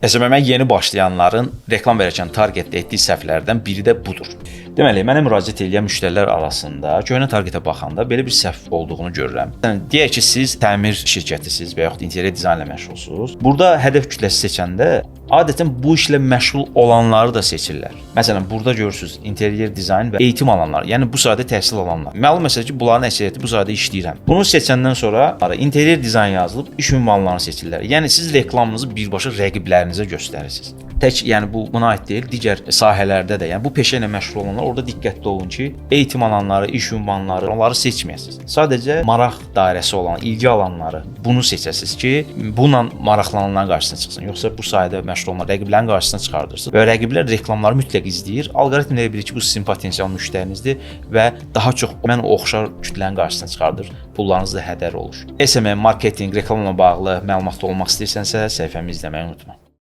SMM-ə yeni başlayanların reklam verərkən targetdə etdiyi səhvlərdən biri də budur. Deməli, mənə müraciət edən müştərilər arasında köhnə targetə baxanda belə bir səhv olduğunu görürəm. Yəni, deyək ki, siz təmir şirkətisiniz və yaxud interior dizaynla məşğulsunuz. Burada hədəf kütləsi seçəndə adətən bu işlə məşğul olanları da seçirlər. Məsələn, burada görürsüz interior dizayn və eğitim alanlar, yəni bu sahədə təhsil alanlar. Məlum məsələ ki, bunların əksəriyyəti bu sahədə işləyirəm. Bunu seçəndən sonra interior dizayn yazılıb iş ünvanlarını seçirlər. Yəni siz reklamınızı birbaşa rəqiblərinizə göstərirsiniz. Tək yəni buna aid deyil, digər sahələrdə də, yəni bu peşə ilə məşğul olanlar orada diqqətli olun ki, eğitim alanları, iş ünvanları, onları seçməyəsiniz. Sadəcə maraq dairəsi olan, ilgi alanları bunu seçəsiniz ki, bununla maraqlananların qarşısına çıxsın. Yoxsa bu sahədə məşğul olan rəqiblərin qarşısına çıxardırsınız və rəqiblər reklamları mütləq izləyir. Alqoritm elə bilir ki, bu sizin potensial müştərinizdir və daha çox mən oxşar kütlənin qarşısına çıxardır. Pullarınız da hədər olur. SMM, marketinq, reklamla bağlı məlumatlı olmaq istəyirsənsə, səhifəmi izləməyi unutma.